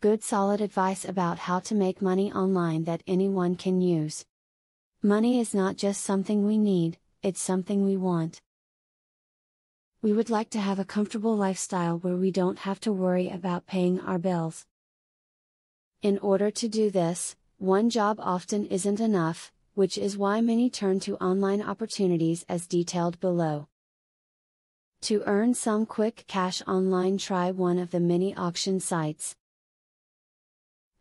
Good solid advice about how to make money online that anyone can use. Money is not just something we need, it's something we want. We would like to have a comfortable lifestyle where we don't have to worry about paying our bills. In order to do this, one job often isn't enough, which is why many turn to online opportunities as detailed below. To earn some quick cash online, try one of the many auction sites.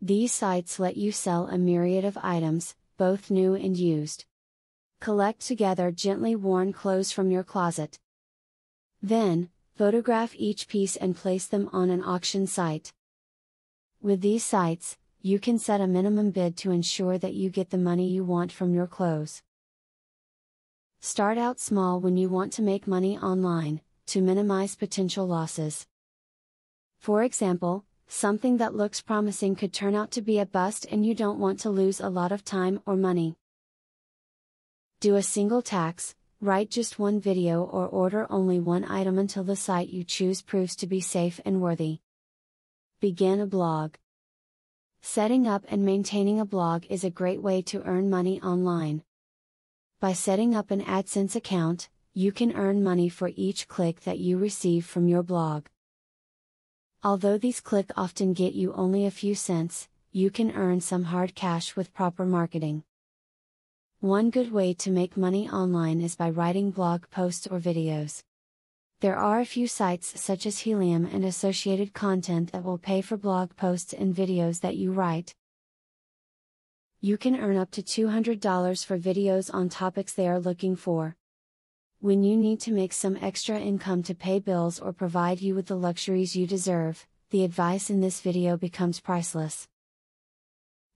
These sites let you sell a myriad of items, both new and used. Collect together gently worn clothes from your closet. Then, photograph each piece and place them on an auction site. With these sites, you can set a minimum bid to ensure that you get the money you want from your clothes. Start out small when you want to make money online, to minimize potential losses. For example, something that looks promising could turn out to be a bust and you don't want to lose a lot of time or money. Do a single tax, write just one video or order only one item until the site you choose proves to be safe and worthy. Begin a blog. Setting up and maintaining a blog is a great way to earn money online. By setting up an AdSense account, you can earn money for each click that you receive from your blog. Although these clicks often get you only a few cents, you can earn some hard cash with proper marketing. One good way to make money online is by writing blog posts or videos. There are a few sites such as Helium and associated content that will pay for blog posts and videos that you write. You can earn up to $200 for videos on topics they are looking for. When you need to make some extra income to pay bills or provide you with the luxuries you deserve, the advice in this video becomes priceless.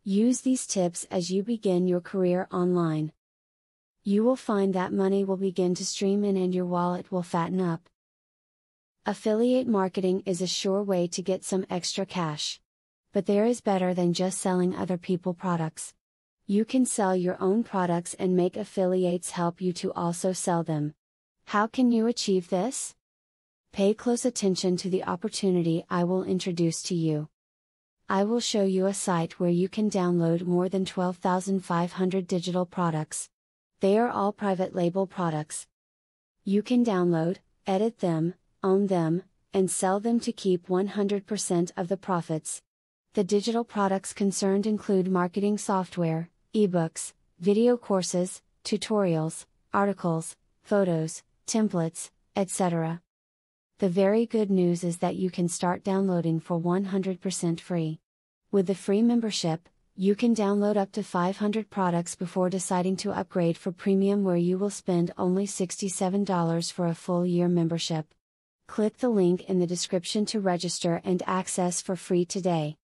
Use these tips as you begin your career online. You will find that money will begin to stream in and your wallet will fatten up. Affiliate marketing is a sure way to get some extra cash. But there is better than just selling other people's products. You can sell your own products and make affiliates help you to also sell them. How can you achieve this? Pay close attention to the opportunity I will introduce to you. I will show you a site where you can download more than 12,500 digital products. They are all private label products. You can download, edit them, own them, and sell them to keep 100% of the profits. The digital products concerned include marketing software, ebooks, video courses, tutorials, articles, photos, templates, etc. The very good news is that you can start downloading for 100% free. With the free membership, you can download up to 500 products before deciding to upgrade for premium, where you will spend only $67 for a full year membership. Click the link in the description to register and access for free today.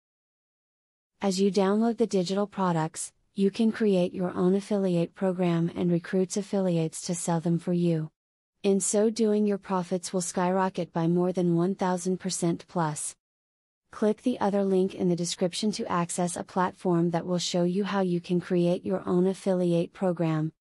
As you download the digital products, you can create your own affiliate program and recruit affiliates to sell them for you. In so doing, your profits will skyrocket by more than 1000% plus. Click the other link in the description to access a platform that will show you how you can create your own affiliate program.